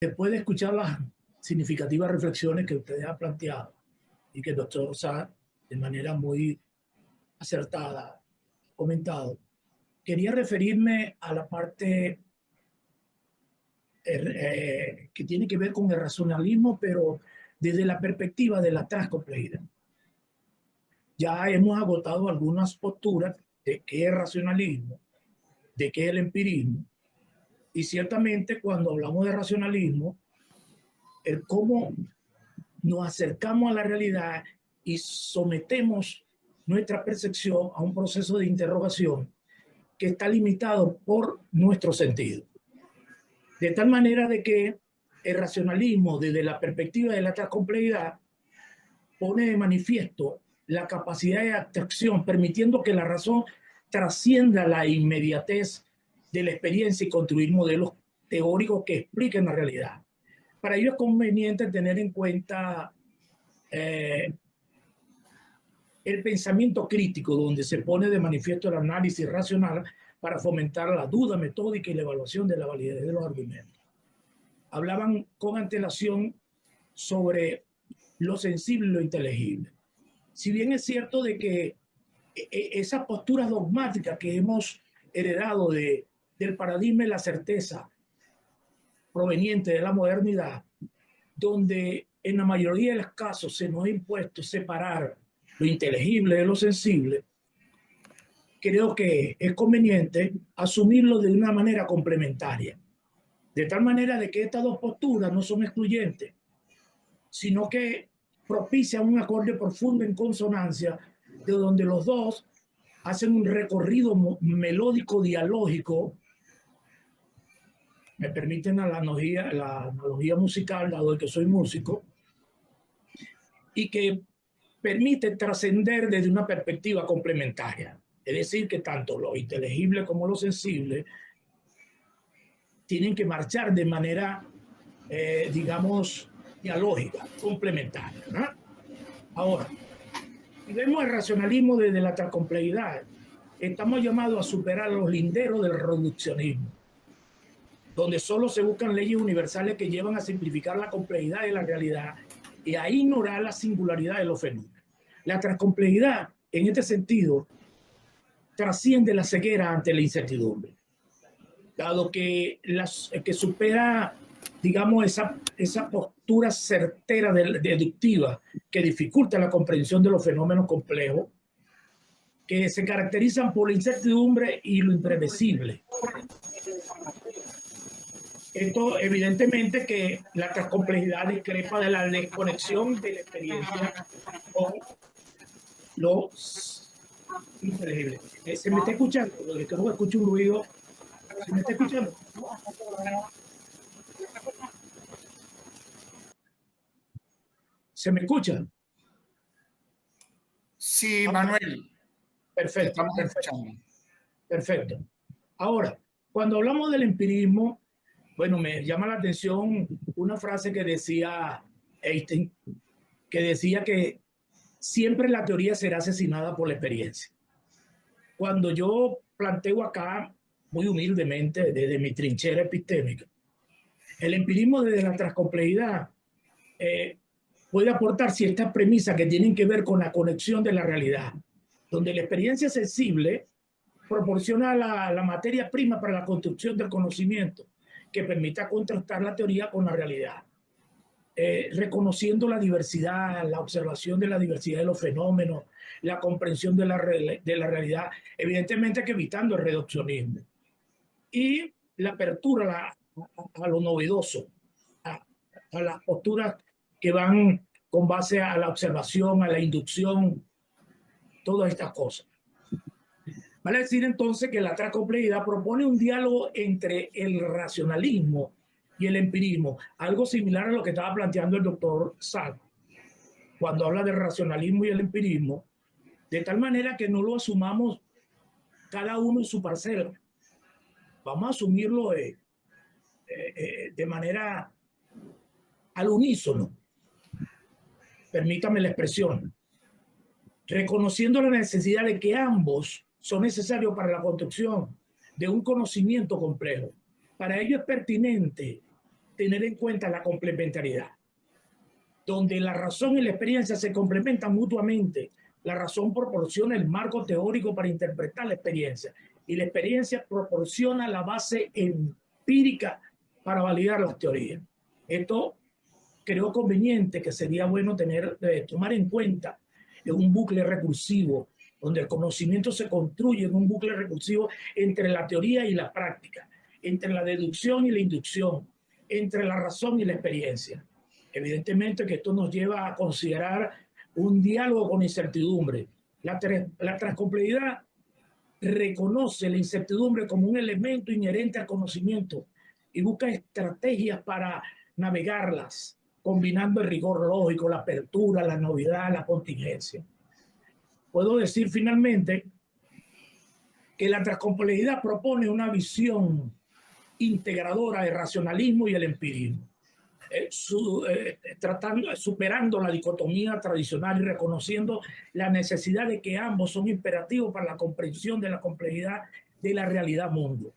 Después de escuchar las significativas reflexiones que ustedes han planteado y que el doctor Saad de manera muy acertada ha comentado, quería referirme a la parte que tiene que ver con el racionalismo, pero desde la perspectiva de la transcomplejidad. Ya hemos agotado algunas posturas de qué es racionalismo, de qué es el empirismo, y ciertamente cuando hablamos de racionalismo, el cómo nos acercamos a la realidad y sometemos nuestra percepción a un proceso de interrogación que está limitado por nuestro sentido. De tal manera de que el racionalismo, desde la perspectiva de la transcomplejidad, pone de manifiesto la capacidad de abstracción, permitiendo que la razón trascienda la inmediatez de la experiencia y construir modelos teóricos que expliquen la realidad. Para ello es conveniente tener en cuenta el pensamiento crítico, donde se pone de manifiesto el análisis racional para fomentar la duda metódica y la evaluación de la validez de los argumentos. Hablaban con antelación sobre lo sensible y lo inteligible. Si bien es cierto de que esas posturas dogmáticas que hemos heredado del paradigma de la certeza proveniente de la modernidad, donde en la mayoría de los casos se nos ha impuesto separar lo inteligible de lo sensible, creo que es conveniente asumirlo de una manera complementaria, de tal manera de que estas dos posturas no son excluyentes, sino que propician un acorde profundo en consonancia, de donde los dos hacen un recorrido melódico dialógico. Me permiten la analogía musical, dado que soy músico, y que permite trascender desde una perspectiva complementaria. Es decir, que tanto lo inteligible como lo sensible tienen que marchar de manera, digamos, dialógica, complementaria, ¿no? Ahora, si vemos el racionalismo desde la transcomplejidad, estamos llamados a superar los linderos del reduccionismo, donde solo se buscan leyes universales que llevan a simplificar la complejidad de la realidad y a ignorar la singularidad de los fenómenos. La transcomplejidad, en este sentido, trasciende la ceguera ante la incertidumbre, dado que supera, digamos, esa postura certera deductiva que dificulta la comprensión de los fenómenos complejos, que se caracterizan por la incertidumbre y lo imprevisible. Esto evidentemente que la transcomplejidad discrepa de la desconexión de la experiencia con los inteligibles. ¿Se me está escuchando? Porque creo que escucho un ruido. ¿Se me está escuchando? ¿Se me escucha? Sí, Manuel. Perfecto, perfecto. Ahora, cuando hablamos del empirismo, bueno, me llama la atención una frase que decía Einstein, que decía que siempre la teoría será asesinada por la experiencia. Cuando yo planteo acá, muy humildemente, desde mi trinchera epistémica, el empirismo desde la transcomplejidad puede aportar ciertas premisas que tienen que ver con la conexión de la realidad, donde la experiencia sensible proporciona la materia prima para la construcción del conocimiento, que permita contrastar la teoría con la realidad, reconociendo la diversidad, la observación de la diversidad de los fenómenos, la comprensión de la realidad, evidentemente que evitando el reduccionismo, y la apertura a lo novedoso, a las posturas que van con base a la observación, a la inducción, todas estas cosas. Vale decir entonces que la transcomplejidad propone un diálogo entre el racionalismo y el empirismo, algo similar a lo que estaba planteando el doctor Saad cuando habla del racionalismo y el empirismo, de tal manera que no lo asumamos cada uno en su parcela. Vamos a asumirlo de manera al unísono, permítame la expresión, reconociendo la necesidad de que ambos son necesarios para la construcción de un conocimiento complejo. Para ello es pertinente tener en cuenta la complementariedad, donde la razón y la experiencia se complementan mutuamente. La razón proporciona el marco teórico para interpretar la experiencia y la experiencia proporciona la base empírica para validar las teorías. Esto creo conveniente que sería bueno tomar en cuenta en un bucle recursivo, donde el conocimiento se construye en un bucle recursivo entre la teoría y la práctica, entre la deducción y la inducción, entre la razón y la experiencia. Evidentemente que esto nos lleva a considerar un diálogo con incertidumbre. La transcomplejidad reconoce la incertidumbre como un elemento inherente al conocimiento y busca estrategias para navegarlas, combinando el rigor lógico, la apertura, la novedad, la contingencia. Puedo decir finalmente que la transcomplejidad propone una visión integradora del racionalismo y el empirismo, superando la dicotomía tradicional y reconociendo la necesidad de que ambos son imperativos para la comprensión de la complejidad de la realidad mundo.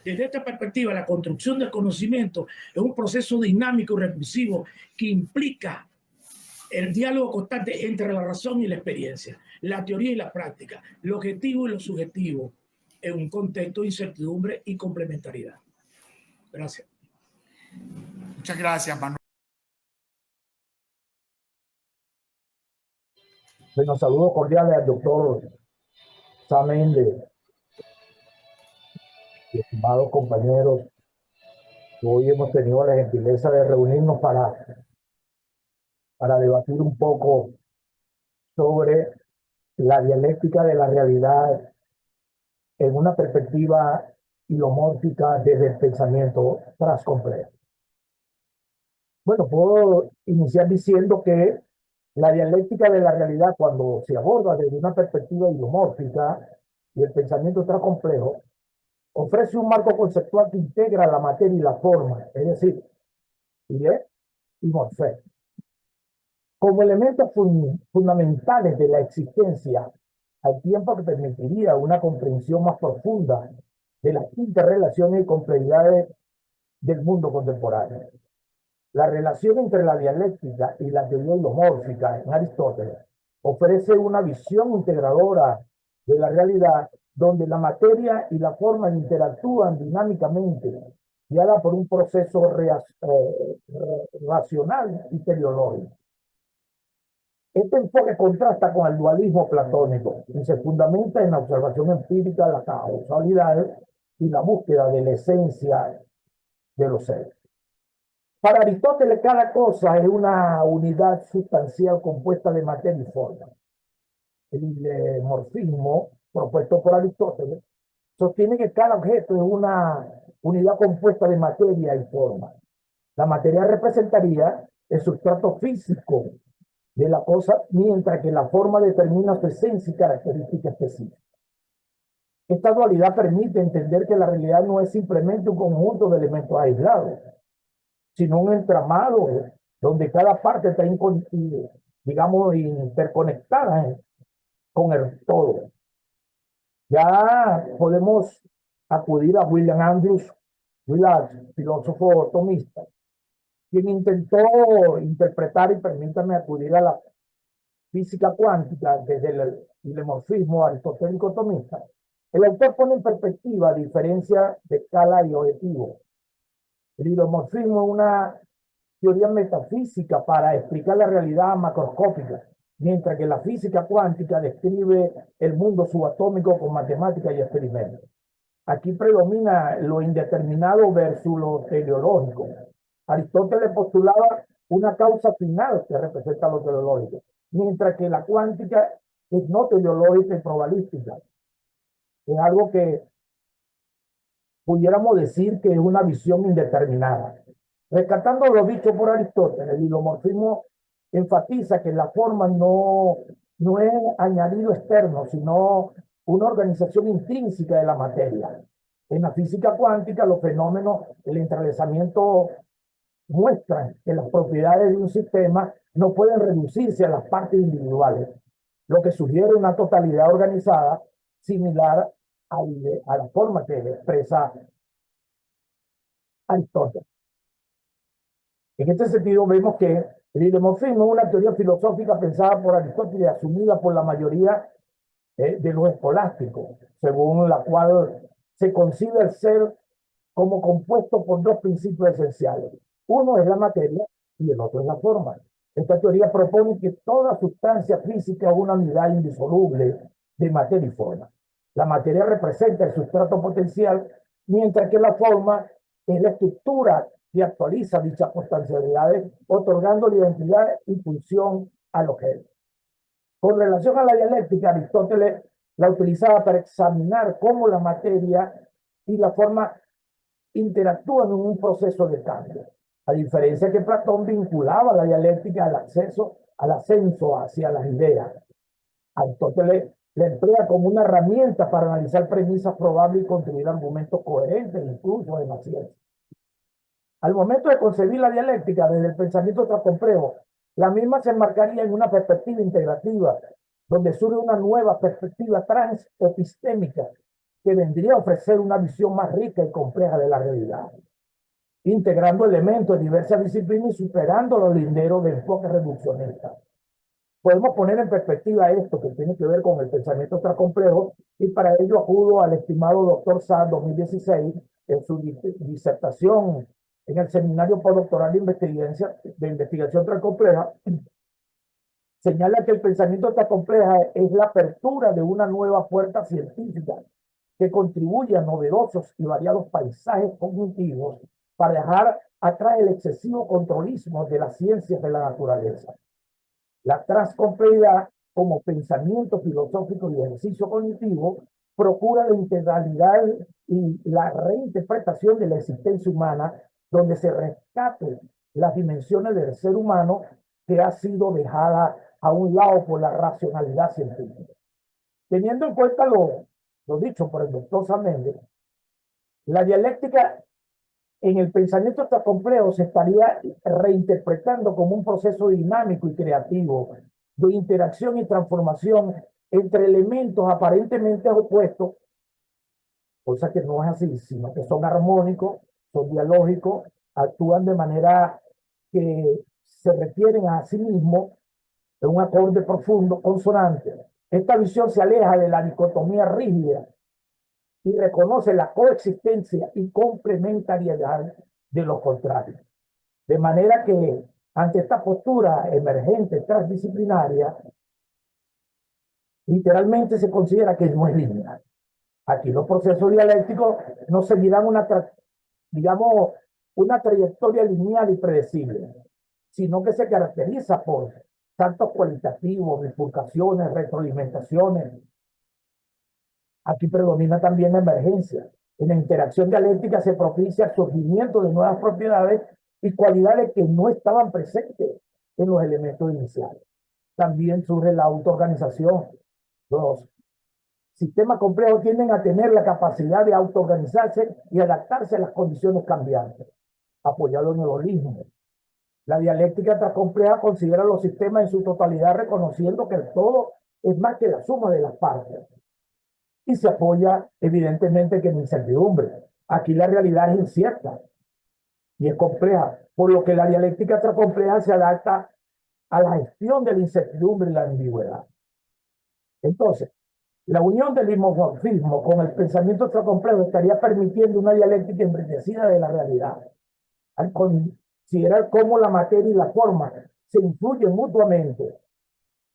Desde esta perspectiva, la construcción del conocimiento es un proceso dinámico y recursivo que implica el diálogo constante entre la razón y la experiencia, la teoría y la práctica, lo objetivo y lo subjetivo, en un contexto de incertidumbre y complementariedad. Gracias. Muchas gracias, Manuel. Bueno, saludos cordiales al doctor Sam Méndez, estimados compañeros. Hoy hemos tenido la gentileza de reunirnos para debatir un poco sobre la dialéctica de la realidad en una perspectiva hilomórfica desde el pensamiento transcomplejo. Bueno, puedo iniciar diciendo que la dialéctica de la realidad, cuando se aborda desde una perspectiva hilomórfica y el pensamiento transcomplejo, ofrece un marco conceptual que integra la materia y la forma, es decir, idea y morfé, como elementos fundamentales de la existencia, al tiempo que permitiría una comprensión más profunda de las interrelaciones y complejidades del mundo contemporáneo. La relación entre la dialéctica y la teoría hilomórfica en Aristóteles ofrece una visión integradora de la realidad donde la materia y la forma interactúan dinámicamente, guiada por un proceso racional y teleológico. Este enfoque contrasta con el dualismo platónico y se fundamenta en la observación empírica de la causalidad y la búsqueda de la esencia de los seres. Para Aristóteles, cada cosa es una unidad sustancial compuesta de materia y forma. El morfismo propuesto por Aristóteles sostiene que cada objeto es una unidad compuesta de materia y forma. La materia representaría el sustrato físico de la cosa, mientras que la forma determina su esencia y característica específica. Esta dualidad permite entender que la realidad no es simplemente un conjunto de elementos aislados, sino un entramado donde cada parte está, digamos, interconectada con el todo. Ya podemos acudir a William Andrews Willard, filósofo tomista, quien intentó interpretar, y permítame acudir a la física cuántica desde el hilemorfismo aristotélico tomista. El autor pone en perspectiva diferencia de escala y objetivo. El hilemorfismo es una teoría metafísica para explicar la realidad macroscópica, mientras que la física cuántica describe el mundo subatómico con matemáticas y experimentos. Aquí predomina lo indeterminado versus lo teleológico. Aristóteles postulaba una causa final que representa lo teleológico, mientras que la cuántica es no teleológica y probabilística. Es algo que pudiéramos decir que es una visión indeterminada. Rescatando lo dicho por Aristóteles, el hilomorfismo enfatiza que la forma no es añadido externo, sino una organización intrínseca de la materia. En la física cuántica, los fenómenos, el entrelazamiento muestran que las propiedades de un sistema no pueden reducirse a las partes individuales, lo que sugiere una totalidad organizada similar a la forma que expresa Aristóteles. En este sentido, vemos que el ilemorfismo es una teoría filosófica pensada por Aristóteles y asumida por la mayoría de los escolásticos, según la cual se concibe el ser como compuesto por dos principios esenciales. Uno es la materia y el otro es la forma. Esta teoría propone que toda sustancia física es una unidad indisoluble de materia y forma. La materia representa el sustrato potencial, mientras que la forma es la estructura que actualiza dichas potencialidades, otorgando identidad y función al objeto. Con relación a la dialéctica, Aristóteles la utilizaba para examinar cómo la materia y la forma interactúan en un proceso de cambio. A diferencia que Platón vinculaba la dialéctica al ascenso hacia las ideas. Aristóteles la emplea como una herramienta para analizar premisas probables y construir argumentos coherentes, incluso de la ciencia. Al momento de concebir la dialéctica desde el pensamiento complejo, la misma se enmarcaría en una perspectiva integrativa, donde surge una nueva perspectiva transepistémica que vendría a ofrecer una visión más rica y compleja de la realidad, integrando elementos de diversas disciplinas y superando los linderos de enfoque reduccionista. Podemos poner en perspectiva esto que tiene que ver con el pensamiento ultracomplejo, y para ello acudo al estimado doctor Saad 2016 en su disertación en el Seminario Postdoctoral de Investigación Ultracompleja. Señala que el pensamiento ultracompleja es la apertura de una nueva puerta científica que contribuye a novedosos y variados paisajes cognitivos para dejar atrás el excesivo controlismo de las ciencias de la naturaleza. La transcomplejidad, como pensamiento filosófico y ejercicio cognitivo, procura la integralidad y la reinterpretación de la existencia humana, donde se rescate las dimensiones del ser humano que ha sido dejada a un lado por la racionalidad científica. Teniendo en cuenta lo dicho por el doctor Sámez, la dialéctica en el pensamiento ultracomplejo se estaría reinterpretando como un proceso dinámico y creativo de interacción y transformación entre elementos aparentemente opuestos, cosa que no es así, sino que son armónicos, son dialógicos, actúan de manera que se refieren a sí mismos en un acorde profundo, consonante. Esta visión se aleja de la dicotomía rígida y reconoce la coexistencia y complementariedad de los contrarios. De manera que ante esta postura emergente transdisciplinaria, literalmente se considera que no es lineal. Aquí los procesos dialécticos no seguirán digamos, una trayectoria lineal y predecible, sino que se caracteriza por saltos cualitativos, bifurcaciones, retroalimentaciones. Aquí predomina también la emergencia. En la interacción dialéctica se propicia el surgimiento de nuevas propiedades y cualidades que no estaban presentes en los elementos iniciales. También surge la autoorganización. Los sistemas complejos tienden a tener la capacidad de autoorganizarse y adaptarse a las condiciones cambiantes, apoyado en el holismo. La dialéctica transcompleja considera los sistemas en su totalidad, reconociendo que el todo es más que la suma de las partes. Y se apoya evidentemente que en incertidumbre. Aquí la realidad es incierta y es compleja, por lo que la dialéctica transcompleja se adapta a la gestión de la incertidumbre y la ambigüedad. Entonces, la unión del isomorfismo con el pensamiento extracomplejo estaría permitiendo una dialéctica enriquecida de la realidad, al considerar cómo la materia y la forma se influyen mutuamente.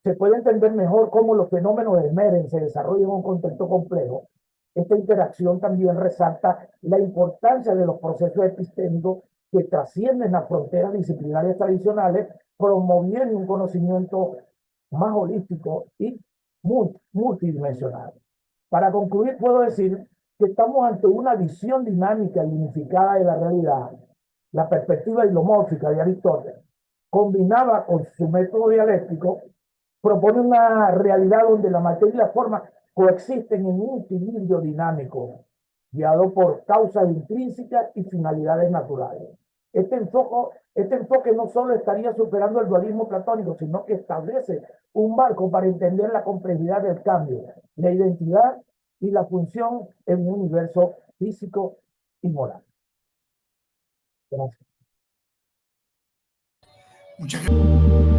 Se puede entender mejor cómo los fenómenos emergen, se desarrollan en un contexto complejo. Esta interacción también resalta la importancia de los procesos epistémicos que trascienden las fronteras disciplinarias tradicionales, promoviendo un conocimiento más holístico y multidimensional. Para concluir, puedo decir que estamos ante una visión dinámica y unificada de la realidad. La perspectiva hilomórfica de Aristóteles, combinada con su método dialéctico, propone una realidad donde la materia y la forma coexisten en un equilibrio dinámico, guiado por causas intrínsecas y finalidades naturales. Este enfoque no solo estaría superando el dualismo platónico, sino que establece un marco para entender la complejidad del cambio, la identidad y la función en un universo físico y moral. Gracias. Muchas gracias.